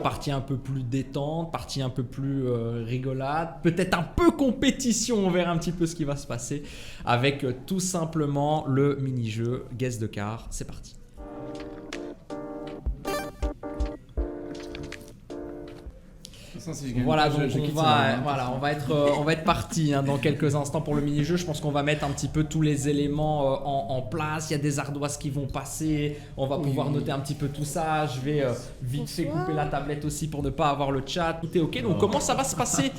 Partie un peu plus détente, partie un peu plus rigolade, peut-être un peu compétition, on verra un petit peu ce qui va se passer avec tout simplement le mini-jeu Guess the Car. C'est parti. Voilà, donc on va être parti dans quelques instants pour le mini-jeu. Je pense qu'on va mettre un petit peu tous les éléments en place. Il y a des ardoises qui vont passer. On va pouvoir noter un petit peu tout ça. Je vais vite fait couper la tablette aussi pour ne pas avoir le chat. Tout est ok. Donc comment ça va se passer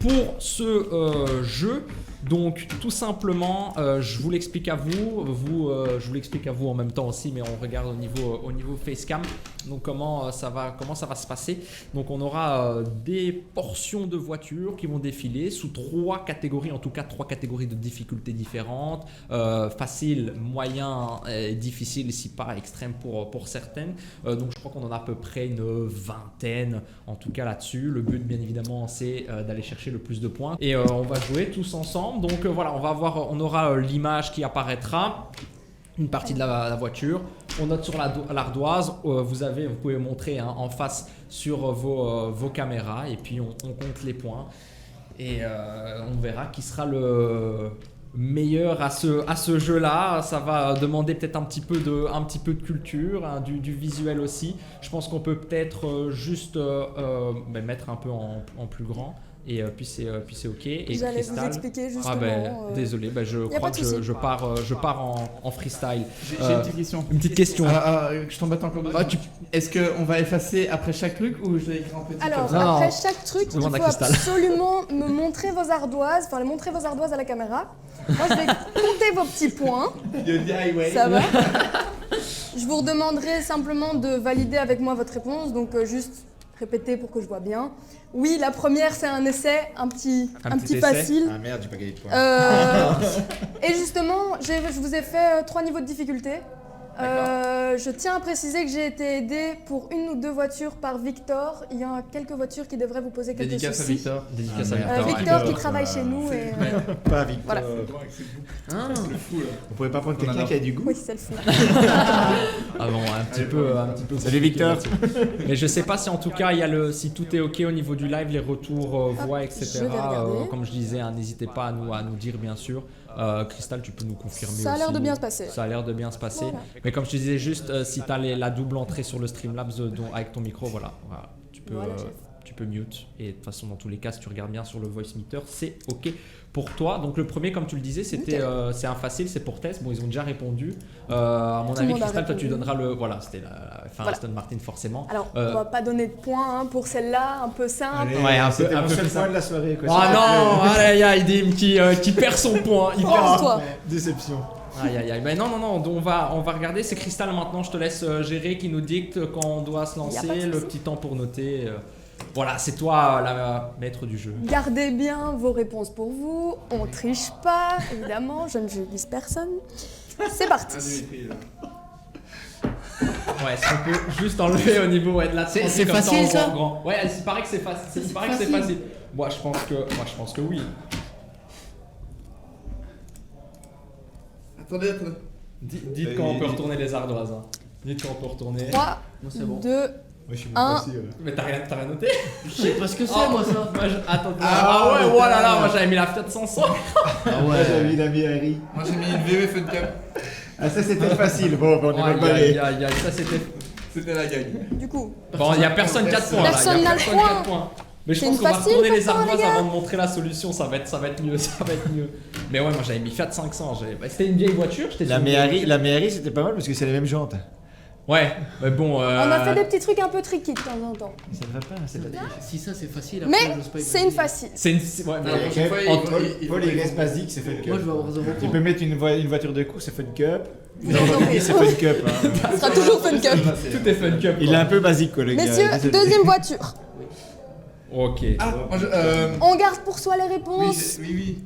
pour ce jeu? Donc tout simplement, je vous l'explique à vous, je vous l'explique à vous en même temps aussi, mais on regarde au niveau facecam. Donc comment ça va se passer? Donc on aura des portions de voitures qui vont défiler sous 3 catégories, en tout cas 3 catégories de difficultés différentes, facile, moyen et difficile, si pas extrême pour certaines. Donc je crois qu'on en a à peu près une vingtaine en tout cas là-dessus. Le but bien évidemment c'est d'aller chercher le plus de points et on va jouer tous ensemble. Donc voilà, on aura l'image qui apparaîtra, une partie de la voiture. On note sur l'ardoise, vous pouvez montrer en face sur vos caméras et puis on compte les points et on verra qui sera le meilleur à ce jeu-là. Ça va demander peut-être un petit peu de culture, du visuel aussi. Je pense qu'on peut peut-être juste mettre un peu en plus grand. Et puis c'est ok. Et vous allez Crystal, vous expliquer justement. Désolé, je crois que je pars en freestyle. J'ai une petite question. Une petite question. Je t'embête encore. Est-ce qu'on va effacer après chaque truc ou je vais écrire en petit? Alors comme ça après chaque truc, il faut absolument me montrer vos ardoises, montrer vos ardoises à la caméra. Moi je vais compter vos petits points. Ça va. Je vous redemanderai simplement de valider avec moi votre réponse, donc juste répéter pour que je vois bien. Oui, la première c'est un essai, un petit facile. Ah merde, j'ai pas gagné de points. Et justement, je vous ai fait 3 niveaux de difficulté. Je tiens à préciser que j'ai été aidé pour 1 ou 2 voitures par Victor. Il y a quelques voitures qui devraient vous poser quelques Dédicace soucis. à Victor. Dédicace à Victor. Victor qui travaille chez nous. Et, Pas Victor. Voilà. On pourrait pas prendre quelqu'un qui a du goût? oui, c'est le fou. Ah bon, un petit peu. Salut Victor. Mais je sais pas si en tout cas si tout est ok au niveau du live, les retours voix, etc. je vais regarder. Comme je disais, n'hésitez pas à nous dire bien sûr. Crystal, tu peux nous confirmer Ça a l'air aussi. de bien se passer. Ça a l'air de bien se passer. Voilà. Mais comme je te disais juste, si tu as la double entrée sur le Streamlabs avec ton micro, voilà, tu peux, Voilà, chef. tu peux mute. Et de toute façon, dans tous les cas, si tu regardes bien sur le voice meter, c'est ok pour toi. Donc le premier, comme tu le disais, c'est un facile, c'est pour Tess. Bon, ils ont déjà répondu. À mon avis, Crystal, toi, tu donneras le. Voilà, c'était la fin Aston Martin forcément. Alors, on va pas donner de points pour celle-là, un peu simple. Allez, Ouais, un c'était peu mon seul plus point simple. de la soirée. Quoi. Oh non, allez, il y a Idim qui perd son point. Il perd Pour toi. Déception. Aïe aïe aïe, mais non, on va regarder, c'est Crystal maintenant, je te laisse gérer, qui nous dicte quand on doit se Y a lancer, pas de le souci. petit temps pour noter. Voilà, c'est toi la maître du jeu. Gardez bien vos réponses pour vous. On triche pas, évidemment. Je ne vise personne. C'est parti. Ouais, est-ce qu'on peut juste enlever au niveau de la C'est comme facile, en ça grand. Ouais, il paraît que c'est facile. Il paraît que c'est facile. Moi, je pense que oui. Attendez. Dites quand on peut retourner les ardoises. Hein. Dites quand on peut retourner. 3, c'est bon. 2, Moi je suis Un. bon aussi. Mais t'as rien noté? Je sais pas ce que c'est, Oh, moi, ça. Moi, attends. Ah, ouais, ouais, oh là là, putain. moi j'avais mis la Fiat 500. Ah Moi j'avais mis la Harry. Moi, j'ai mis une VW Fun Cup. Ah ça c'était facile. Bon, on est Aïe, mal aïe, barré. aïe, aïe, ça c'était. C'était la gagne. du coup. Bon, il n'y a personne 4 points là. Personne Y a n'a le personne point. 4 points. Mais je C'est pense une qu'on va facile retourner les pourtant, ardoises les gars. avant de montrer la solution, ça va être mieux, Mais ouais, moi j'avais mis Fiat 500, c'était une vieille voiture, j'étais La sur une vieille Méhari, voiture. c'était pas mal parce que c'est les mêmes jantes. Ouais, mais bon. On a fait des petits trucs un peu tricky de temps en temps. Ça ne va pas, c'est pas Si ça, c'est facile. Mais c'est une facile. C'est une. Ouais, mais. Ouais, chaque fois, Paul il reste basique, c'est Fun Cup. Moi, je vais avoir 0 Tu peux mettre une voiture de course, c'est Fun Cup. Vous en prie. C'est Fun Cup. Hein. Ce sera toujours Fun Cup. Tout est fun cup. Il est un peu basique quoi le gars. Messieurs, désolé. deuxième voiture. Ok. Ah, moi, On garde pour soi les réponses. oui.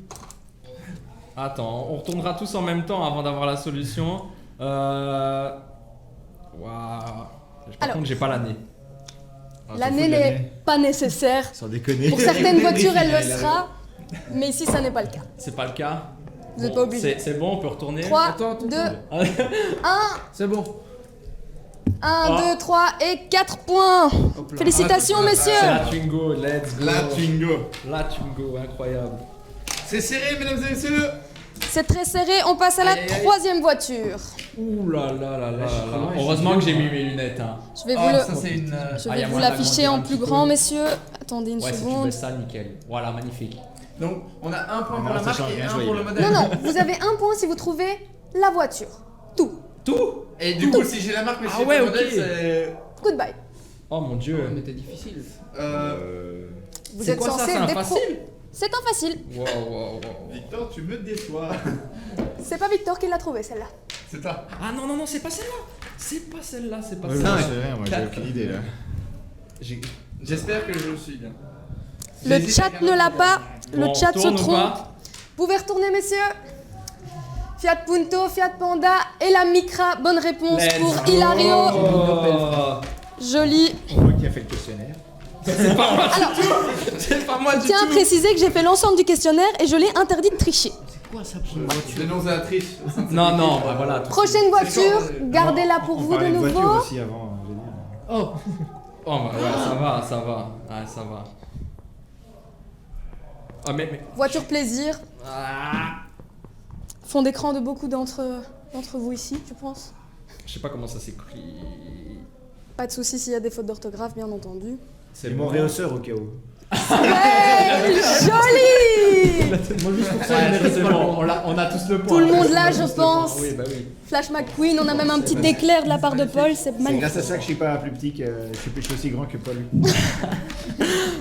Attends, on retournera tous en même temps avant d'avoir la solution. Waouh. Par Alors. contre, j'ai pas l'année. L'année n'est pas nécessaire. Sans déconner. Pour certaines voitures, elle le sera. Mais ici, ça n'est pas le cas. C'est pas le cas. Vous n'êtes pas obligé. C'est bon, on peut retourner. 3, Attends, 2, attends. 1. C'est bon. 1, 2, 3 et 4 points. Félicitations, messieurs. C'est la Twingo, let's go. La Twingo. La Twingo, incroyable. C'est serré, mesdames et messieurs. C'est très serré, on passe à la Aïe, aïe, aïe. troisième voiture. Ouh là là là là là. Heureusement que j'ai mis mes lunettes. Hein. Je vais Oh, vous le- ça c'est une. je Ah, vais y a vous moyen l'afficher d'agrandir en un plus petit grand, peu. messieurs. Attendez une Ouais, si tu seconde. mets ça, nickel. Voilà, magnifique. Donc, on a un point Non, pour la ça marque change et rien, un soyez pour le là. modèle. Non, non, vous avez un point si vous trouvez la voiture. Tout. Tout. Et du coup, si j'ai la marque mais si Ah j'ai ouais, pas le modèle, ok. c'est. Goodbye. Oh mon dieu. C'était difficile. Vous C'est êtes quoi ça? censés C'est un des pros. facile? C'est un facile. Wow, wow, wow. Victor, tu me déçois. C'est pas Victor qui l'a trouvé celle-là. C'est toi. Ah non, non, non, c'est pas celle-là. C'est pas celle-là, c'est pas Ouais, celle-là. je sais rien, moi j'ai aucune idée là. J'espère que je le suis bien. Le J'hésite chat avec un ne l'a autre pas. Bon, Le chat se tourne ou trompe. pas? Vous pouvez retourner, messieurs. Fiat Punto, Fiat Panda et la Micra. Bonne réponse Let's pour go. Hilario. Oh. Joli. On voit qui a fait le questionnaire. C'est pas moi. C'est pas moi Je du tiens à tout. préciser que j'ai fait l'ensemble du questionnaire et je l'ai interdit de tricher. C'est quoi ça pour une Je voiture? dénonce à la triche. Non, non, bah voilà. Prochaine voiture, gardez-la pour On vous de parlait de voiture nouveau. aussi avant, j'ai dit. Oh, Oh, bah ouais, ça va, ça va. Ouais, ça va. Ah, mais. Voiture plaisir. Ah. Fond d'écran de beaucoup d'entre vous ici, je pense. Je sais pas comment ça s'écrit. Pas de soucis s'il y a des fautes d'orthographe, bien entendu. C'est C'est mon réhausseur au cas où. Ouais, joli. moi juste pour ça, il Ouais, mérite c'est pas le bon, point. on a tous le point. Tout le monde On a là, tous je le point. pense. Oui, bah oui. Flash McQueen, on a même un petit éclair de la part de Paul, c'est C'est magnifique. grâce à ça que je suis pas plus petit, que je suis aussi grand que Paul.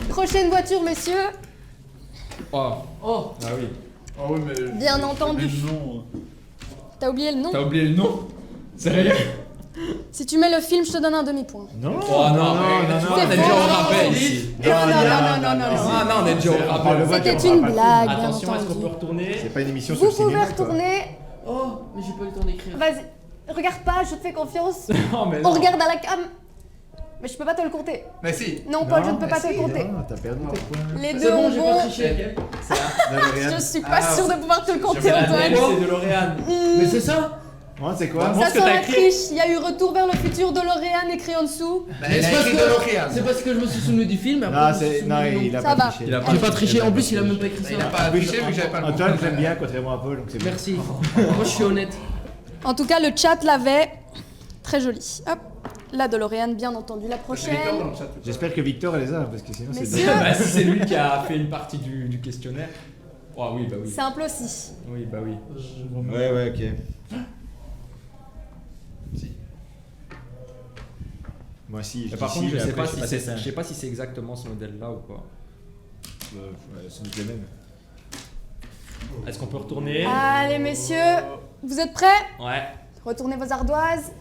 Prochaine voiture, messieurs. Oh, Oh, ah oui. Oh oui, mais. Bien entendu. Non. T'as oublié le nom? T'as oublié le nom? Sérieux? Si tu mets le film, je te donne un demi-point. Non, Oh non, mais tu vois, on est déjà au rabais ici. Non, non, non, non, non. Ah non, on est déjà au On parle de rabais. voiture, C'était on une parle pas de blague, bien Attention, est-ce qu'on peut entendu. retourner? C'est pas une émission sur Vous le cinéma. pouvez quoi. retourner. oh, mais j'ai pas eu le temps d'écrire. Vas-y, regarde pas, je te fais confiance. Non, mais On non. regarde à la cam. Mais je peux pas te le compter. Mais si. Non, Paul, je ne peux pas te le si, compter. non, t'as perdu tes points. Les deux C'est bon, ont j'ai bon. pas triché. DeLorean. Je suis pas Ah, sûre de pouvoir te le compter, C'est la Antoine. DLC de L'Oréal. Mais c'est ça? Ouais, c'est quoi Bon, Ça ce que sent t'as la écrit. triche. Il y a eu Retour vers le futur de L'Oréal écrit en dessous. Bah, Mais il c'est a parce écrit que- de l'Oréal. C'est parce que je me suis souvenu du film. et après, Non, je me suis c'est... souvenu non, du nom. il a Ça pas va. triché. Il a J'ai pas triché, en plus il a même pas écrit Il a ça. pas triché vu que j'avais pas le Antoine, point. j'aime bien, contrairement à Paul, donc c'est bon. Merci. Moi je suis honnête. En tout cas, le chat l'avait. Très joli. Hop. La DeLorean, bien entendu. La C'est Victor dans prochaine. le chat. J'espère que Victor elle les a, parce que sinon c'est... Messieurs. Bah, si c'est lui qui a fait une partie du questionnaire. Oh oui, bah oui. Simple aussi. Oui, bah oui. Ouais, ouais, ok. Si. Moi si, Mais par dis contre, si, je sais après, pas si passé c'est, ça. je sais pas si c'est exactement ce modèle-là ou pas. Ouais, c'est doute le même. Est-ce qu'on peut retourner? Allez, messieurs. Vous êtes prêts? Ouais. Retournez vos ardoises.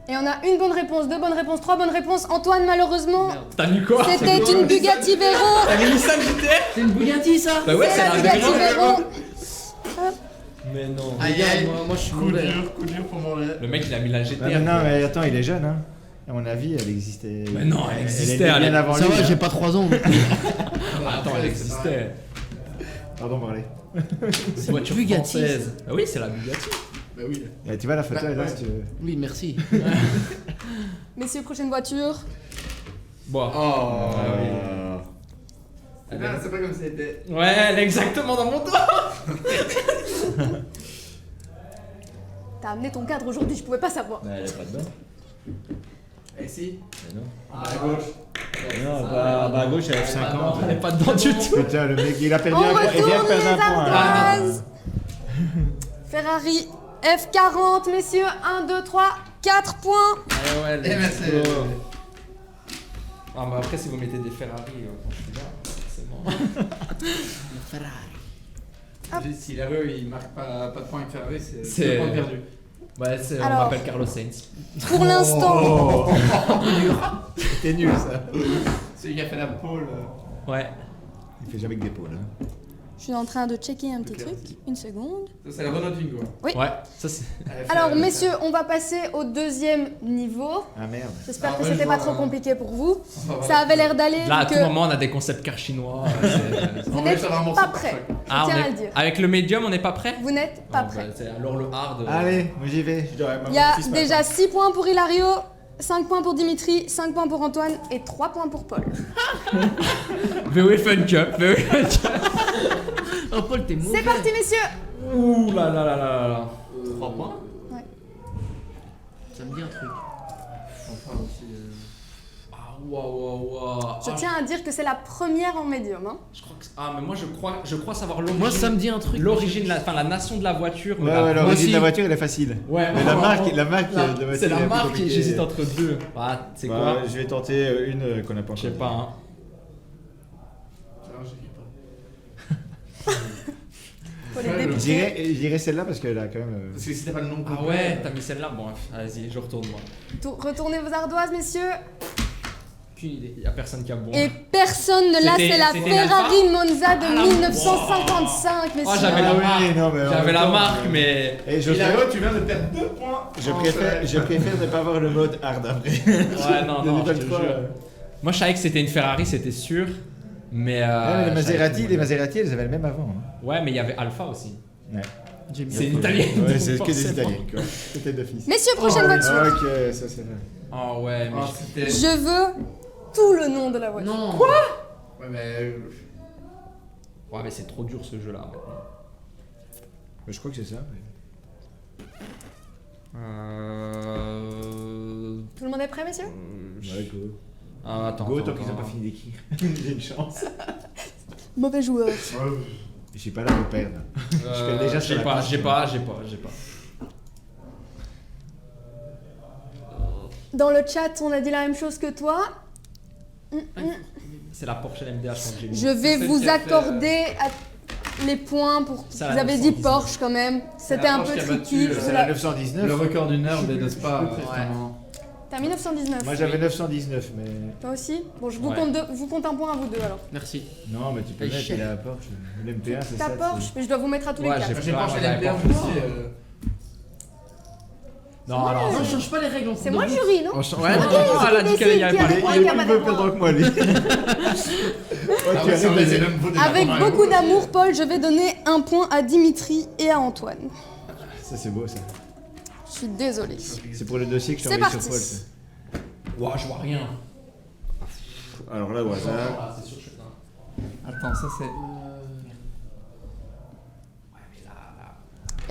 Et on a une bonne réponse, deux bonnes réponses, trois bonnes réponses. Antoine, malheureusement, Merde. T'as mis quoi? c'était une Bugatti Veyron. T'as mis Nissan GTR? C'est une Bugatti ça? Bah ouais, C'est c'est la la Bugatti Veyron. Veyron. Mais non. Aïe, Regarde, aïe. moi je suis Coup mauvais. dur pour mon lait. Le mec il a mis la GTR. Ouais, mais non, mais attends, il est jeune, hein. À mon avis, elle existait... Mais non, elle existait, était elle bien est- avant Ça lui, va, hein. j'ai pas 3 ans. Attends, elle existait. Pardon, Marley. C'est une voiture Bugatti, française. Ah oui, c'est la Bugatti. Bah oui. Tu vois la photo, Bah, là, ouais. si tu veux. Oui, merci. Messieurs, prochaine voiture. Bon. Oh. Ah oui. C'est bien, c'est pas comme si c'était. Ouais, elle est exactement dans mon dos. T'as amené ton cadre aujourd'hui, je pouvais pas savoir. Mais elle est pas dedans. Eh si. Mais non. À gauche. Non, bah à gauche, elle a F50. Elle est pas dedans du tout. Putain, le mec, il a perdu On un point. Il vient de retourne perdre les un point. hein. ardoises. Ferrari F40, messieurs. 1, 2, 3, 4 points. Ouais, ouais, Eh ben, let's c'est- go. Ah, mais après, si vous mettez des Ferrari, quand je suis là, forcément. Hop. Si la rue il marque pas de point avec Ferrari, c'est C'est- 2 points perdus. Ouais, on Alors. m'appelle Carlos Sainz. Pour l'instant, C'était nul, ça. Celui qui a fait la pole. Ouais. Il fait jamais que des pôles. Hein. je suis en train de checker un petit truc. Une seconde. Ça, c'est la Renault Twingo. Oui. Ouais, ça c'est. Alors, messieurs, on va passer au deuxième niveau. Ah merde. J'espère Ah, que ouais, c'était je pas vois, trop hein. compliqué pour vous. Ça Ça avait l'air d'aller. Là, à vu tout que moment, on a des concepts car chinois. vous n'êtes pas prêts. Je Ah, tiens à le dire. Avec le médium, on n'est pas prêt? Vous n'êtes pas Ah, prêts. bah, c'est alors le hard. Allez, moi j'y vais. Je dois Il y a déjà 6 points pour Hilario, 5 points pour Dimitri, 5 points pour Antoine et 3 points pour Paul. VW Fun Cup, VW Fun Cup. Oh, Paul, t'es mauvais. C'est parti, messieurs. Ouh là là là là là. 3 points. Ouais. Ça me dit un truc. Enfin aussi. Ah waouh. Je tiens à dire que c'est la première en médium. Hein. Je crois que mais moi je crois savoir l'origine. Moi, ça me dit un truc. L'origine, la nation de la voiture. Ouais, la- l'origine aussi. de la voiture, elle est facile. Ouais, Mais la marque de la voiture. c'est est la un peu marque et compliquée. j'hésite entre deux. Ah, c'est Bah, quoi je vais tenter une qu'on n'a pas Je sais encore pas. Hein. Alors, j'écris pas. Faut les Ouais, dit. dépiter. Je dirais celle-là parce qu'elle a quand même. Parce que c'était pas le nom Ah complet. ouais, t'as mis celle-là. Bon, vas-y, je retourne moi. Retournez vos ardoises, messieurs. Aucune idée. Y a personne qui a bon. Et personne ne l'a, C'était- c'est la c'était Ferrari Monza de Ah, la- 1955, messieurs. Oh, j'avais la Ah marque. oui, non, mais en J'avais même la temps, marque, mais. Et je Et là, préfère, tu viens de perdre 2 points. je préfère ne pas avoir le mode hard après. Ouais, non, non, je te 2023, jure. Moi, je savais que c'était une Ferrari, c'était sûr. Mais. Ouais, mais les je savais Maserati, que- les Maserati, elles avaient le même avant. Hein. Ouais, mais il y avait Alpha aussi. Ouais. C'est une italienne. Ouais, donc c'est que des forcément. Italiens, quoi. C'était d'office. Messieurs, prochaine voiture. Ok, ça c'est vrai. Oh ouais, mais. Ah, c'était. Je veux tout le nom de la voiture. Non. Ouais, mais. Ouais, mais c'est trop dur ce jeu-là maintenant. Mais je crois que c'est ça. Tout le monde est prêt, messieurs? Ouais, go. Ah, attends. Go, attends, tant qu'ils n'ont attends. pas fini d'écrire. J'ai une chance. Mauvais joueur. J'ai pas la repère là. Je connais déjà sur J'ai la pas, piste. j'ai pas. Dans le chat, on a dit la même chose que toi. C'est la Porsche LMDH que j'ai mis. Je vais C'est vous qui a fait, accorder les points pour. Ça, Vous la avez dit 919. Porsche quand même. C'était la un Porsche peu qui a battu, tricky. c'est Je C'est la- la 919. Le record du nerd de Spa. Ouais. T'as mis 919. Moi j'avais 919, mais. Toi aussi? Bon, je vous, Ouais. vous compte un point à vous deux alors. Merci. Non, mais tu peux Et mettre chef. la Porsche. L'MP1, c'est Ta ça. Porsche, mais je dois vous mettre à tous les Ouais, quatre. J'ai Ouais, penché ouais, les ouais, MPR ouais. aussi. Non, alors. Non, change pas les règles en cours C'est de moi le route. jury, non? Ouais, non, elle a dit qu'il y avait Qui a pas. des points, Il qui a est pas plus des peu points. perdant que moi, lui. Ah ouais, c'est vrai, c'est même beau des Avec Japon, beaucoup hein. d'amour, Paul, je vais donner un point à Dimitri et à Antoine. Ça, c'est beau, ça. Je suis désolée. C'est pour le dossier que je t'ai C'est envoyé sur parti. Paul. ça. Ouah, je vois rien. Alors là, au hasard. Ah, c'est sûr, je suis là. Attends, ça c'est.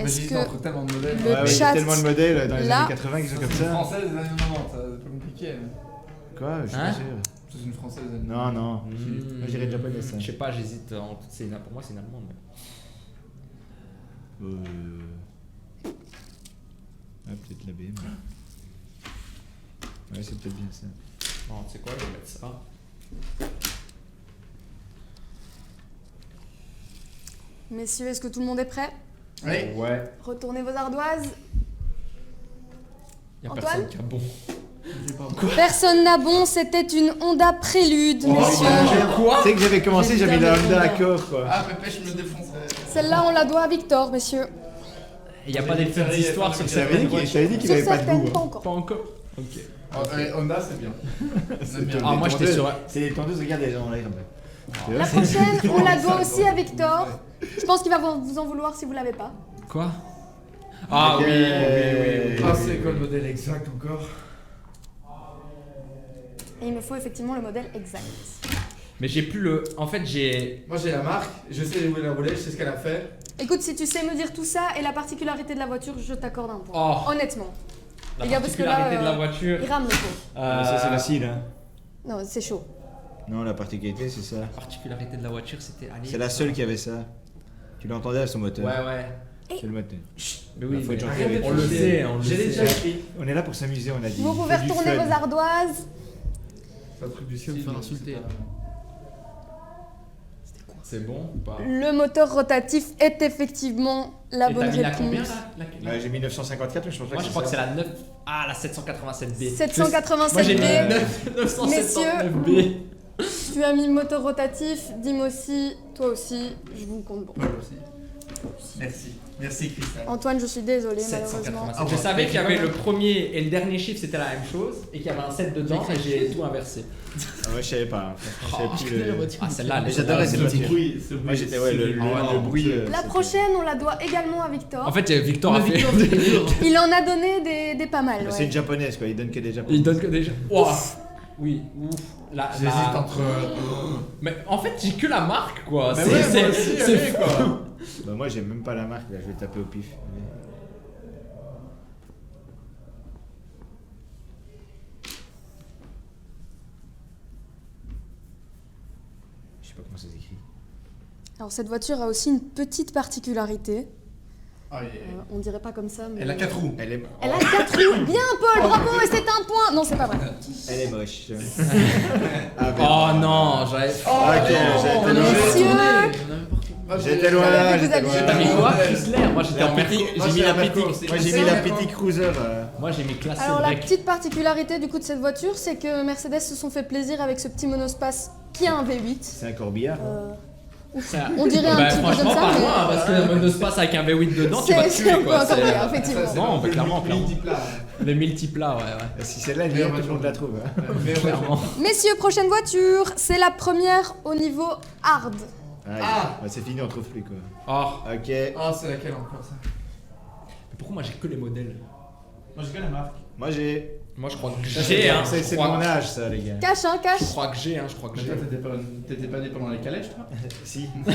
Est-ce J'hésite que entre tellement de modèles. le Ouais, ouais, il y chat- a tellement de modèles dans les là- années 80 qui sont comme C'est une ça. française des années 90, c'est pas compliqué. Quoi? Je suis Hein pas sûr. C'est une française des années Non, non. Hmm. Moi, je dirais japonais, ça. Je sais pas, j'hésite. Pour moi, c'est une allemande. Ah, peut-être la BM. Ouais, c'est peut-être bien ça. Non, tu sais quoi, je vais mettre ça. Messieurs, est-ce que tout le monde est prêt? Oui. Ouais. Retournez vos ardoises. Y'a Antoine personne qui a bon. Personne n'a bon, c'était une Honda Prélude, messieurs. Quoi? Tu sais que j'avais commencé, j'avais la Honda Accord, quoi. Ah, Pépé, je me défoncerais. Celle-là, on la doit à Victor, messieurs. Il y a pas des petites histoires sur Je t'avais dit cette qu'il je t'avais dit qu'il Sur avait pas de certaines, goût. pas hein. encore. Pas encore. Ok. Honda, c'est bien. C'est bien. Ah, moi, j'étais sur. C'est les tondeuses, regarde, elles ont l'air. La prochaine, on la doit aussi à Victor. Je pense qu'il va vous en vouloir si vous l'avez pas. Quoi? Ah Ok. oui, oui, oui, oui. Ah, c'est quoi le modèle exact encore? Et il me faut effectivement le modèle exact. Mais j'ai plus le. En fait, j'ai. Moi j'ai la marque, je sais où elle a roulé, je sais ce qu'elle a fait. Écoute, si tu sais me dire tout ça et la particularité de la voiture, je t'accorde un point. Oh, Honnêtement. la Les gars, parce que là, particularité de la voiture. Il rame le pauvre. Ça, c'est facile, hein. Non, c'est chaud. Non, la particularité, c'est ça. La particularité de la voiture, c'était. C'est la seule qui avait ça. Tu l'entendais à son moteur. Ouais, ouais. C'est le moteur. Mais oui, Faut être mais gentil avec on lui. le sait, on le J'ai sait. déjà écrit. On est là pour s'amuser, on a dit. Vous pouvez Faut du retourner fun. vos ardoises. C'est un truc du Tu vas me style. faire insulter. C'est bon ou pas? Le moteur rotatif est effectivement la Et bonne t'as mis la combien réponse. là Ouais, j'ai mis 954, mais je pense pas Moi, que je crois que c'est ça. la 9. Ah, la 787B. 787B. Moi, j'ai mis Messieurs. 979B. Tu as mis moteur rotatif, Dim aussi, toi aussi, je vous compte bon. Moi aussi. Merci. Merci Christelle. Antoine, je suis désolée, malheureusement. 787. Je savais qu'il y avait le premier et le dernier chiffre, c'était la même chose et qu'il y avait un 7 dedans et j'ai tout inversé. Ah ouais, je savais pas. Je savais plus le... Ah, celle-là, Mais j'adorais cette voiture. bruit. Moi j'étais le bruit. La prochaine, on la doit également à Victor. En fait, Victor a fait. Il en a donné des pas mal. C'est Ouais. une japonaise quoi, il donne que des japonais. Il donne que déjà. Ouah. Oui, ouf. J'hésite entre. Mais en fait, j'ai que la marque quoi. Bah ouais, moi aussi, c'est allez, fou. quoi. Bah moi j'ai même pas la marque là, je vais taper au pif. Je sais pas comment ça s'écrit. Alors cette voiture a aussi une petite particularité. Ah, On dirait pas comme ça, mais... Elle a 4 roues. Elle est Elle a 4 roues. Bien, Paul, bravo, et c'est un point. Non, c'est pas vrai. Elle est moche. Oh non, j'avais. Ok, j'étais loin. Messieurs, J'étais loin là, Vous j'étais êtes- loin. T'as mis quoi, Chrysler? Moi j'étais en Merco. J'ai mis la petite. Moi j'ai mis la petite cruiser. Moi j'ai mis classé Alors la break. petite particularité du coup de cette voiture, c'est que Mercedes se sont fait plaisir avec ce petit monospace qui a un V8. C'est un corbillard. On dirait un petit peu comme Franchement, ça, pas mais- loin, parce que le monospace avec un V8 dedans, tu vas te C'est tuer un peu quoi. un corbillard, effectivement. Non, bah, clairement. Multiplat. Les multiplats, ouais. Si celle-là elle vient, tout le monde la trouve. Clairement. Messieurs, prochaine voiture, c'est la première au niveau hard. Ah, c'est fini, on trouve plus quoi. Oh, Ok. Ah, c'est laquelle encore ça? mais pourquoi moi j'ai que les modèles? Moi j'ai que la marque. Moi j'ai. Moi je crois que Ça, j'ai, hein. C'est Je mon crois- âge ça les gars. Cache, hein, cache. Je crois que j'ai, je crois que Mais j'ai. toi, t'étais pas né pendant les calèches, toi? Si. Tu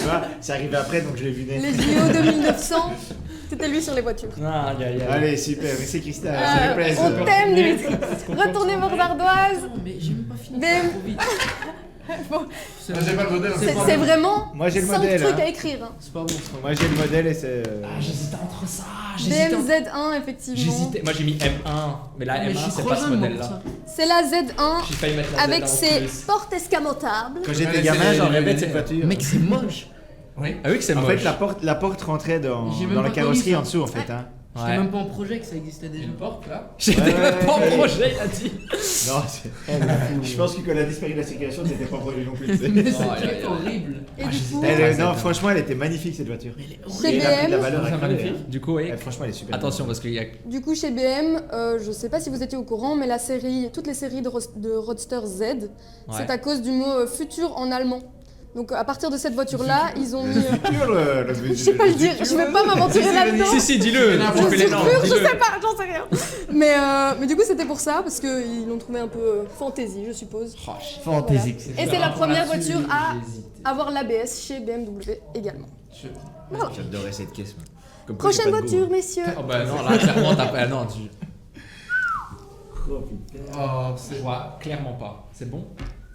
vois, c'est arrivé après donc je l'ai vu Les naître. JO de 1900, c'était lui sur les voitures. Ah, aïe, aïe, aïe. Allez, super, merci Christelle, ça me plaît. On t'aime, Dimitri. Retournez vos ardoises. Non, mais j'ai même pas fini. BM. Trop vite. Moi j'ai pas le modèle. C'est vraiment Moi, j'ai le 5 modèle, trucs hein. à écrire. hein. C'est pas bon ça. Moi j'ai le modèle et c'est. Ah, j'hésitais entre ça. J'hésitais. BMZ1, effectivement. J'hésitais. Moi j'ai mis M1, mais la Mais je M1 suis c'est trop pas ce jeune moi, pour modèle-là. ça. C'est la Z1 J'ai failli mettre la avec Z1 en ses plus. portes escamotables. Quand j'étais Ouais, gamin, c'est j'en les- rêvais de cette voiture. Mec, c'est moche. Oui. Ah oui que c'est En moche. fait, la porte rentrait dans J'ai même la pas carrosserie connu ça. en dessous en fait. Hein. J'étais Ouais. même pas en projet que ça existait déjà. Une porte là. J'étais Ouais, même pas en ouais. projet, il a dit. Non, je pense que quand elle a disparu de la circulation, c'était pas projet non plus. tu sais. Mais aïe, c'est aïe, aïe. horrible. Et du coup, Non, franchement, elle était magnifique cette voiture. Mais elle est Chez horrible. Et elle a pris de la BM, valeur à C'est crever, magnifique. hein. Du coup, oui. Franchement, elle est super. Attention parce qu'il y a. du coup, chez BM, je sais pas si vous étiez au courant, mais la série, toutes les séries de Roadster Z, c'est à cause du mot futur en allemand. Donc à partir de cette voiture-là, ils ont mis... Je sais pas le dire, je vais pas m'aventurer là-dedans. Si, dis-le. Je Tu fais les suis normes, pure, je dis-le. sais pas, j'en sais rien. Mais du coup, c'était pour ça, parce qu'ils l'ont trouvé un peu fantaisie, je suppose. Oh, shit. Fantaisique. Et c'est la première Là-dessus, voiture à j'ai hésité. avoir l'ABS chez BMW également. J'adorais cette caisse. moi. Comme quoi, j'ai Prochaine pas de goût. voiture, messieurs. Oh bah non, là clairement t'as pas. Non, tu. Oh putain. Oh, c'est. Je vois clairement pas. C'est bon?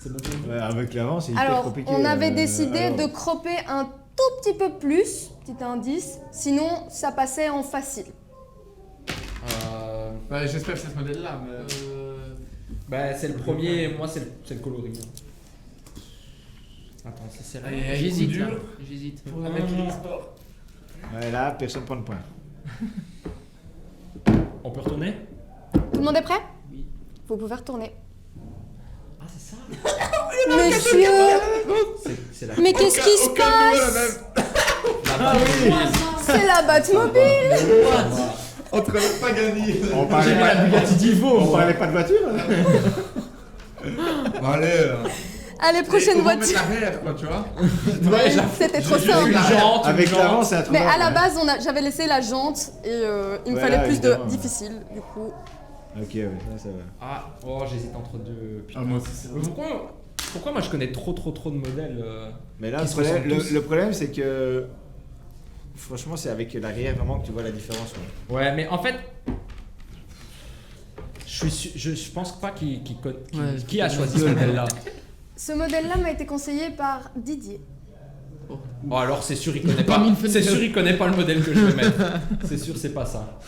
C'est bon pour vous? Ouais, avec l'avant, c'est hyper Alors, compliqué. on avait décidé alors. de cropper un tout petit peu plus, petit indice, sinon ça passait en facile. Bah, j'espère que c'est ce modèle là, mais. Bah c'est le premier, moi c'est le coloris. Attends, c'est serré. Allez, J'hésite coup là. dur. J'hésite. Avec les sports. Ouais, là, personne prend le point. On peut retourner? Tout le monde est prêt? Oui. Vous pouvez retourner. Ah c'est ça? Monsieur, C'est la. mais qu'est-ce qui se passe? C'est la Batmobile. On te connaît pas gagné. On parlait J'ai pas la Bugatti Divo. On parlait pas de voiture. Bon, allez. Allez, prochaine Comment mettre voiture. l'arrière, quoi, tu vois. Ouais, C'était trop Une simple. jante, une Avec jante. l'avant, c'est un truc. Mais à la base, j'avais laissé la jante et il me Ouais, fallait là, plus évidemment, de ouais. difficile. Du coup, Ok, ouais, là, ça va. Ah, oh j'hésite entre deux. Putain. Ah, moi aussi, c'est Mais pourquoi moi je connais trop de modèles Mais là, Qui le se problème, ressemblent tous. le problème, c'est que. Franchement, c'est avec l'arrière vraiment que tu vois la différence. Ouais. Ouais, mais en fait, je pense pas qui a choisi ce modèle-là. ce modèle-là m'a été conseillé par Didier. Bon alors c'est sûr il connaît Pas pas. mis une fenêtre. C'est sûr il connaît pas le modèle que je vais mettre. C'est sûr c'est pas ça.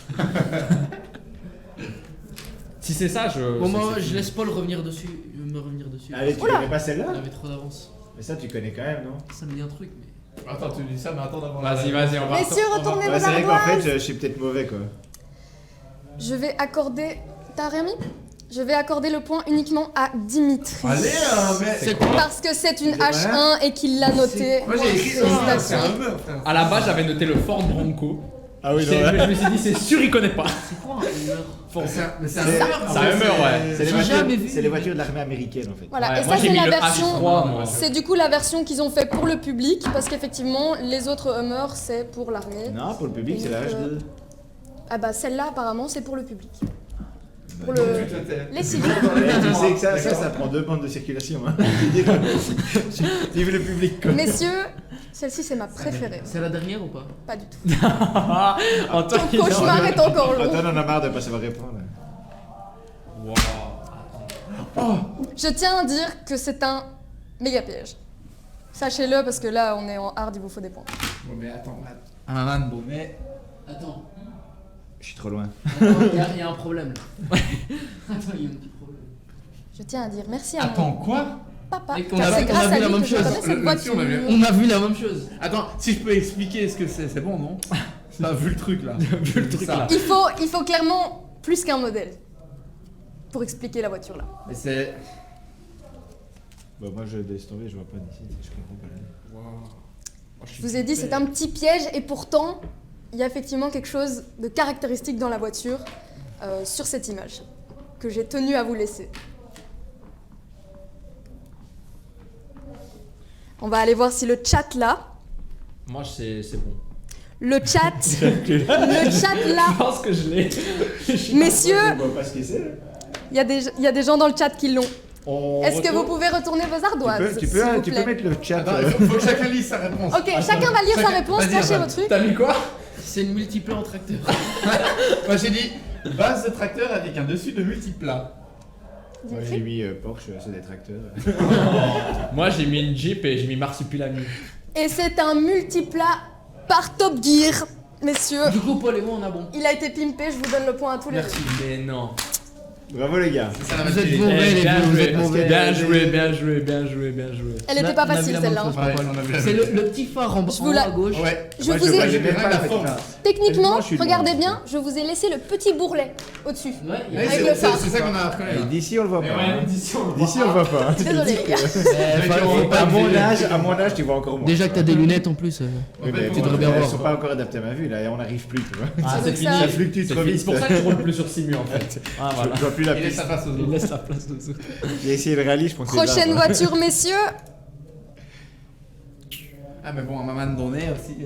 Si c'est ça, Bon, moi, c'est je fini. laisse Paul revenir dessus. Me revenir dessus. Allez, tu Oula. connais pas Il celle-là avait trop d'avance. Mais ça, tu connais quand même, non? Ça me dit un truc, mais. Attends, tu dis ça, mais attends d'avoir. Vas-y, on va. Messieurs, retournez Ouais, vos c'est vrai qu'en fait, ardoises. je suis peut-être mauvais, quoi. Je vais accorder. T'as rien mis? Je vais accorder le point uniquement à Dimitri. Allez, mais C'est quoi? Parce que c'est une H1 et qu'il l'a noté. Moi j'ai écrit ça, c'est un meurtre, frère. À la base, j'avais noté le Ford Bronco. Ah oui, Mais je me suis dit, c'est sûr, il connaît pas. C'est quoi un Hummer? Mais c'est un C'est- meurtre. c'est un Hummer, ouais. C'est les J'ai voitures, jamais vu. c'est les voitures de l'armée américaine en fait. Voilà, Ouais, et moi, ça j'ai c'est mis la le version. H3, moi. C'est du coup la version qu'ils ont fait pour le public, parce qu'effectivement, les autres Hummers c'est pour l'armée. Non, pour le public, c'est la H2. Ah bah celle-là apparemment c'est pour le public. Pour Donc, le... tu te tais. Les civils. Tu sais que ça prend 2 bandes de circulation. Hein. Vive le public quoi. Messieurs, celle-ci c'est ma préférée. C'est la dernière ou pas? Pas du tout. Antoine, Ton cauchemar est encore long. Antoine en a marre de pas savoir répondre. Je tiens à dire que c'est un méga piège. Sachez-le parce que là on est en hard, il vous faut des points. Bon, mais attends, un man, bon, mais. Attends. Je suis trop loin. Il y a un problème là. Attends, il y a un petit problème. Je tiens à dire merci à Attends, mon quoi? papa. Mec, on car a c'est vu grâce à la lui même que je chose. connais cette Là-dessus, voiture. on a vu- On a vu la même chose. Attends, si je peux expliquer ce que c'est bon, non? T'as vu le truc là? Vu le truc, Ça. là. Il faut clairement plus qu'un modèle pour expliquer la voiture là. Mais c'est. Bah, moi je laisse tomber, je vois pas d'ici, je comprends pas. Je vous ai dit, c'est un petit piège et pourtant, il y a effectivement quelque chose de caractéristique dans la voiture sur cette image que j'ai tenu à vous laisser. On va aller voir si le chat là, Moi, c'est bon. le chat Je là, pense que je l'ai. messieurs, Je vois pas ce que c'est. il y a des gens dans le chat qui l'ont. On Est-ce que vous retourne pouvez retourner vos ardoises Tu s'il vous peux plaît. mettre le chat. Attends, faut que chacun lise sa réponse. Ok, chacun va lire sa réponse, Vas-y, cachez Antoine. vos trucs. T'as mis quoi? C'est une multiplan en tracteur. Moi j'ai dit base de tracteur avec un dessus de multiplat. Moi j'ai mis Porsche, c'est des tracteurs. Moi, j'ai mis une Jeep et j'ai mis Marsupilami. Et c'est un multiplat par Top Gear, messieurs. Du coup, Paul et moi on a bon. Il a été pimpé, je vous donne le point à tous les deux. Merci. Mais non. Bravo les gars. C'est ça la Vous êtes maturité. mauvais, les bien vieux, vous joué, êtes mauvais. bien joué, bien joué, bien joué, bien joué. Elle était pas On a vu facile la même celle-là. chose. hein. Ouais, on a vu la C'est même. le petit phare en bas Je vous la- à gauche. Ouais. Je Moi, vous vois, ai... j'ai même pas la fait forme. ça. Techniquement, Moi, je suis regardez loin. bien, je vous ai laissé le petit bourrelet au-dessus. Ouais, il y a- Ouais, Avec c'est- le c'est phare. c'est ça qu'on a reconnu. Et d'ici on le voit pas. hein. d'ici, on D'ici on le voit pas. hein. Désolé les gars. À mon âge, tu vois encore moins. Déjà que t'as des lunettes en plus. Oui, mais Tu devrais bien elles voir. sont pas encore adaptées à ma vue, là, et on n'arrive plus, tu vois. Ah, C'est c'est fini. ça. Ça fluctue C'est trop fini. vite. C'est pour ça que tu roules plus sur Simu en fait. Ah Je voilà. vois plus la Il laisse piste. sa place aux Il autres. laisse sa place aux autres. J'ai essayé le rallye, je pense que c'est Prochaine là, voiture, messieurs. Ah, mais bon, un maman donné aussi.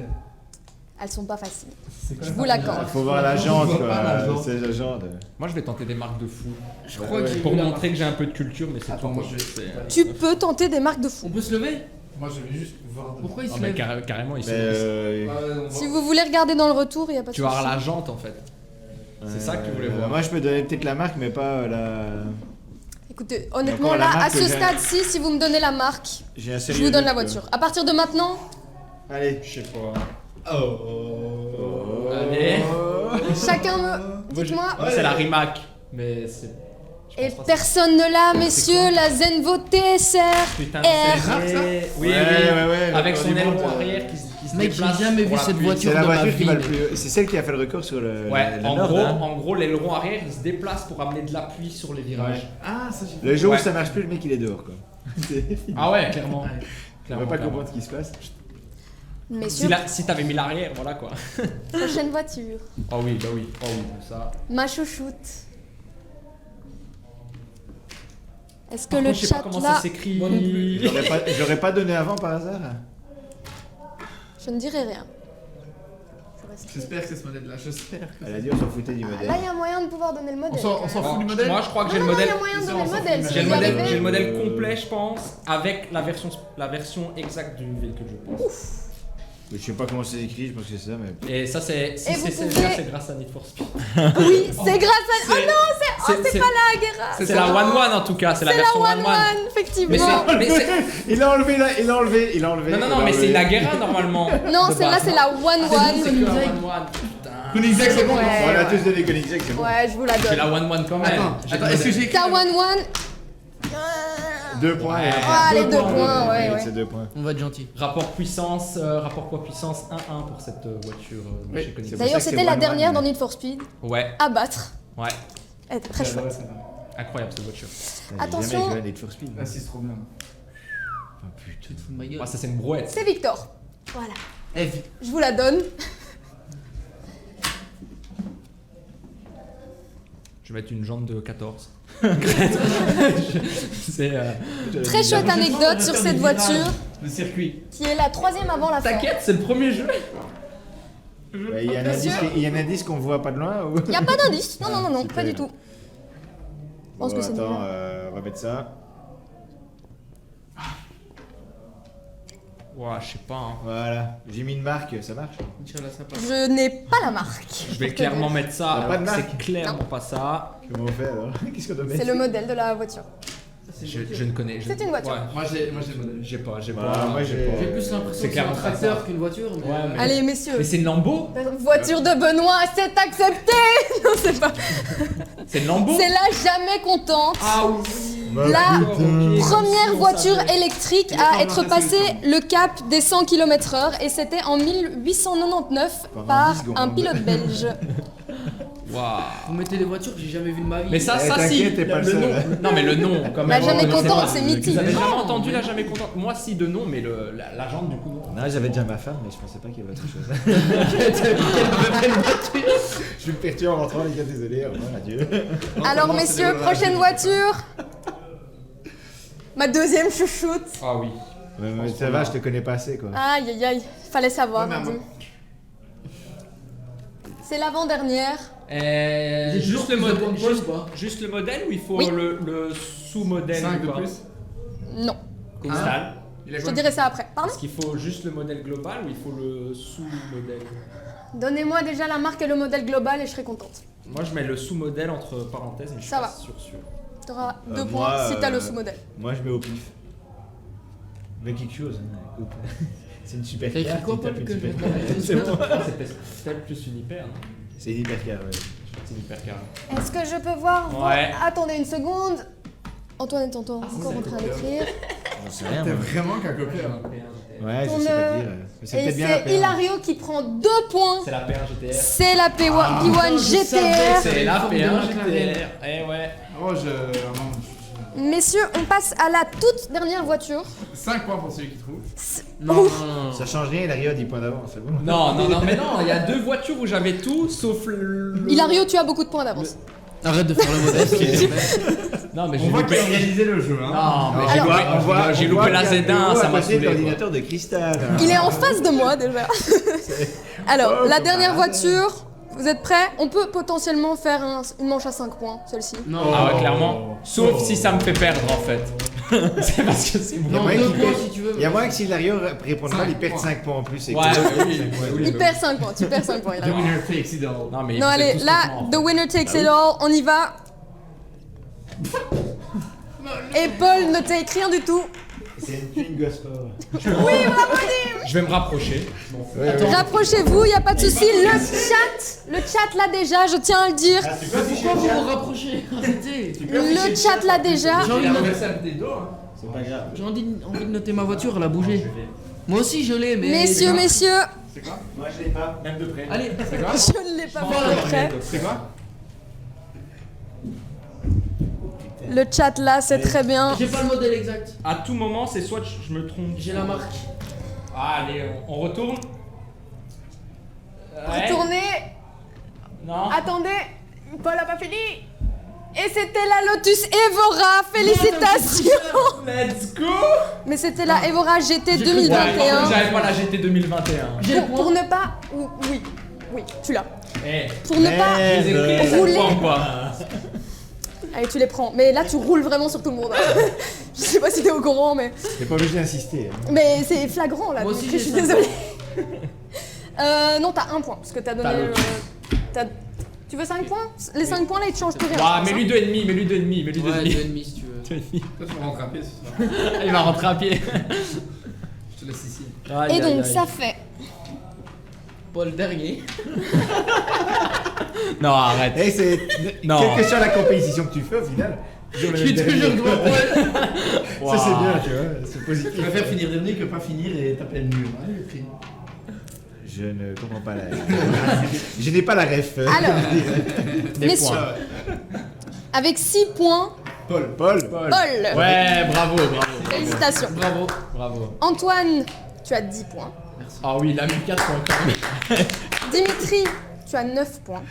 Elles sont pas faciles. C'est quoi Je vous l'accorde. Il faut voir la jante, On voit pas la quoi. jante. C'est la jante. Moi, je vais tenter des marques de fou. Je crois que j'ai Pour vu la montrer que j'ai un peu de culture, mais c'est Attends, tout. moi, quoi. je vais- C'est- Tu peux tenter des marques de fou. On peut se lever? Moi je vais juste voir. Pourquoi il Ah, se mais lève? carrément, ils Mais sont. Si vous voulez regarder dans le retour, il y a pas de Tu vas souci. avoir la jante en fait. C'est ça que tu voulais voir. Moi, je peux donner peut-être la marque, mais pas la. Écoutez, encore honnêtement, la là, à marque ce que j'ai. stade-ci, si vous me donnez la marque, J'ai un je sérieux vous donne doute, la quoi. voiture. À partir de maintenant, Allez, je sais pas. Oh. Allez. chacun me. Dites-moi. Moi, c'est la Rimac. Mais c'est. je Et pense pas que personne ne l'a, messieurs, la Zenvo TSR. c'est- Putain, R. c'est rare, ça Oui, Ouais, oui. ouais, ouais, Avec le son record du aileron monde, arrière qui se Mec, j'ai déplace jamais pour vu la cette pluie. voiture. C'est la de ma voiture qui va le vie, plus. C'est celle qui a fait le record sur le. Ouais, le en Nord, gros, hein. en gros, l'aileron arrière, il se déplace pour amener de l'appui sur les virages. Ah, ça j'ai Le jour Ouais. où ça marche plus, le mec il est dehors, quoi. C'est fini. Ah ouais, clairement. On va Clairement, pas clairement. comprendre ce qui se passe. Messieurs, Si t'avais mis l'arrière, voilà quoi. prochaine voiture. Oh oui, bah oui, oh oui, ça. Ma chouchoute. Est-ce que Par le contre, je sais pas chat comment là. ça s'écrit. Moi non plus. J'aurais pas donné avant par hasard. Je ne dirai rien. Je reste- J'espère que c'est ce modèle là, j'espère que Elle a dit on s'en foutait du Ah, modèle. là, il y a moyen de pouvoir donner le modèle. On s'en fout du modèle. Moi, je crois que j'ai Non, le non, il y modèle. a moyen de C'est donner le ça, on s'en modèle. fout si J'ai le vous y modèle, arrivez. j'ai le modèle complet, je pense, avec la version exacte du véhicule, je pense. Je sais pas comment c'est écrit, je pense que c'est ça, mais. Et ça, c'est si Et c'est vous celle-là, pouvez- c'est grâce à Need for Speed. Oui, c'est grâce à. Oh non, c'est pas la guerre. C'est la One One en tout cas, c'est la C'est la version One One One, One. Mais effectivement. Il a enlevé là, il a enlevé, il a enlevé. Non, non, non, mais c'est une Aguera normalement. Non, de celle-là, base, c'est la One C'est One. que la One One. Putain. Koenigsegg, c'est bon. Ouais. On a tous donné Koenigsegg, c'est bon. Ouais, je vous la J'ai donne. la One One quand même. J'ai Attends, le est-ce que modèle. j'ai écrit Ta One One. 2 points. et Ah, les 2 un. points, ouais, ouais. C'est 2 points. On va être gentil. Rapport poids puissance 1-1 pour cette voiture de Oui, chez Koenigsegg. c'est D'ailleurs, pour ça que c'était c'est la One dernière One. dans Need for Speed. Ouais, À battre. ouais. Elle était très chouette. Incroyable cette voiture. Attention. Jamais joué à Need for Speed. Ah, c'est trop bien. Oh putain. Tu te fous de ma gueule. Ah, ça c'est une brouette. C'est Victor. Voilà. Eh, Je vous la donne. Je vais mettre une jambe de 14. C'est. Très chouette anecdote sur cette voiture Le circuit. qui est la 3e avant la fin. T'inquiète, c'est le premier jeu. Ouais, il y a un Monsieur. indice, il y a un indice qu'on voit pas de loin ou... Il n'y a pas d'indice. Non, non, non, non, Super. pas du tout. Je pense Bon, que c'est attends, nul. on va mettre ça. Ouah, je sais pas. Hein. Voilà, j'ai mis une marque, ça marche. Inch'Allah, ça passe. Je n'ai pas la marque. Je vais clairement mettre ça. T'as pas alors de que marque c'est clairement pas ça. Comment on fait alors? Qu'est-ce qu'on doit mettre? C'est le modèle de la voiture. Je ne connais. C'est une voiture. Ouais. Moi j'ai le modèle. J'ai pas. Bah, moi, j'ai pas. J'ai plus l'impression C'est que c'est un clairement pas tracteur ça. qu'une voiture. Mais... Ouais, mais- Allez, messieurs. Mais c'est une Lambo. Voiture de Benoît, c'est accepté. Non, c'est pas. C'est une Lambo. C'est la jamais contente. Ah oui. La Ok. première voiture Ça va. électrique à être passée le cap des 100 km/h et c'était en 1899 Pendant par 10 secondes. un pilote belge. Waouh. Vous mettez des voitures que j'ai jamais vues de ma vie. Mais ça, Eh, ça si. t'inquiète, t'es pas le seul. Non, mais le nom, quand même. La jamais on connaissait contente, pas. c'est mythique. Vous avez Non. jamais entendu la jamais contente? Moi, si, de nom, mais la jambe, du coup, non. Non, j'avais déjà ma femme, mais je pensais pas qu'il y avait autre chose. Je me perturbe en rentrant, les gars, désolé, au revoir, adieu. Alors, messieurs, prochaine voiture. Ma deuxième chouchoute. Ah oui. Ouais, mais ça va, je te connais pas assez quoi. Aïe aïe aïe, fallait savoir. Ouais, mais Nadim. C'est l'avant-dernière. J'ai Juste toujours le plus de modèle. points de poche, quoi. Juste le modèle ou il faut Oui. le sous-modèle 5 ou de pas? plus. Non, Cristal. Il a je te quoi? dirai ça après. Pardon. Est-ce qu'il faut juste le modèle global ou il faut le sous-modèle? Donnez-moi déjà la marque et le modèle global et je serai contente. Moi, je mets le sous-modèle entre parenthèses, mais je suis Ça pas va. sûr. T'auras 2 moi, points si t'as le sous-modèle. Moi, je mets au pif. Mais quelque chose, hein, écoute. C'est une super T'as écrit carte. quoi, il tape Paul, une que je super vais carte. te C'est bon. C'est peut-être plus une hyper, non? C'est une hyper carte, ouais. C'est une hyper carré. Est-ce que je peux voir Ouais. Attendez une seconde. Antoine est encore en train d'écrire. J'en sais rien, T'es moi. vraiment qu'un copieur. Ouais, je Ton, sais pas dire. Mais c'est Et peut-être bien la c'est paire. Hilario qui prend 2 points. C'est la P1 GTR. C'est la P1 putain, je savais GTR. que C'est la forme de P1 McLaren. GTR. Eh ouais. Oh, Messieurs, on passe à la toute dernière voiture. 5 points pour celui qui trouve. Non, non, non. Ça change rien, Hilario a 10 points d'avance, c'est bon. Non, mais non, il y a 2 voitures où j'avais tout sauf le. Hilario, tu as beaucoup de points d'avance. Arrête de faire le modèle. Non, mais On j'ai voit loupé. qu'il a organisé le jeu. Hein. Non, mais j'ai Alors- loupé, j'ai loupé la Z1, ça m'a saoulé. quoi. L'ordinateur de cristal. Il est en face de moi déjà. Alors, Oh, la comme dernière par hasard. voiture, vous êtes prêts? On peut potentiellement faire une manche à 5 points, celle-ci. Non, Ah ouais, clairement. Sauf si ça me fait perdre en fait. C'est parce que c'est Il y a bon. non, moyen 2 qu'il points perde- si tu veux. Il y a moyen que si Hilario répond mal, il 5 perd points. 5 points en plus. Ouais, oui. Il perd 5 points, tu perds 5 points. The Hilario. winner takes it all. Non, mais Non, vous êtes allez, tous là, contents, en the fait. winner takes it all, on y va. Et Paul ne t'a écrit rien du tout. C'est une Twingo Sport. Je vais me rapprocher. Bon. Rapprochez-vous, y a pas de souci. Le chat là déjà, je tiens à le dire. Ah, tu peux afficher Pourquoi le vous chat vous rapprochez? Arrêtez. Le chat là déjà. J'ai envie de noter- des dos. Hein. C'est pas grave. j'ai envie de noter ma voiture, elle a bougé. Moi aussi je l'ai, mais. Messieurs, messieurs, C'est quoi? Moi, je l'ai pas, même de près. Allez, C'est quoi? je ne l'ai pas fait de près. C'est quoi? Le chat là, c'est très bien. j'ai pas le modèle exact. À tout moment, c'est soit je me trompe. J'ai la marque. Ah, allez, on retourne. Ouais. Retournez. Non. Attendez, Paul a pas fini. Et c'était la Lotus Evora, félicitations. Let's go. Mais c'était la Evora GT Ouais, 2021. j'avais pas la GT 2021. J'ai le Pour point. ne pas... Oui, oui, tu l'as. Eh, Pour ne pas... je les ai pris Rouler. 7 points quoi. Allez, tu les prends. Mais là, tu roules vraiment sur tout le monde. Je sais pas si t'es au courant, mais... T'es pas obligé d'insister. hein. Mais c'est flagrant, là. Moi donc aussi, je j'ai suis ça. désolée. Non, t'as 1 point, parce que t'as donné... T'as le- t'as- Tu veux 5 points? Les 5 points, là, ils te changent plus rien. Ouah, je pense, mets-lui 2,5, mets-lui 2,5, mets-lui Ouais, 2,5. 2,5 si tu veux. 2,5. Toi, tu vas rentrer à pied ce soir. Il va rentrer à pied. Je te laisse ici. hein. Et donc, ça fait... Paul dernier. Non, arrête. Eh, c'est. Non. Quelle que soit la compétition que tu fais au final. toujours le Je suis même toujours dernier. devant Paul. Ça, c'est bien, tu vois. C'est positif. Je préfère finir dernier que pas finir et taper le mur. Hein, le prix. Je ne comprends pas la. Je n'ai pas la ref. Alors, Des messieurs. points. Avec 6 points, Paul. Paul. Ouais, bravo. Félicitations. Bravo. Antoine, tu as 10 points. Ah oui, il a mis 4 points quand même. Dimitri, tu as 9 points.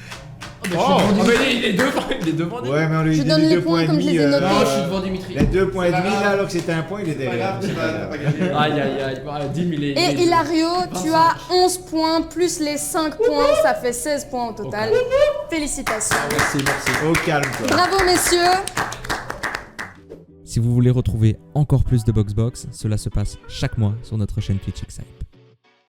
Mais il est devant. Ouais, mais on lui Je dit donne les les 2 points points et comme je demi. les ai notés. Non, je suis devant Dimitri. Les 2 points et C'est pas demi, grave. là, alors que c'était un point, il est C'est pas derrière. grave, tu vas pas gagner. Aïe. Voilà, Dim, il est. Et Hilario, tu as 11 points plus les 5 points, ça fait 16 points au total. Félicitations. Merci. Au calme, quoi. Bravo messieurs. Si vous voulez retrouver encore plus de BoxBox, cela se passe chaque mois sur notre chaîne Twitch Excite.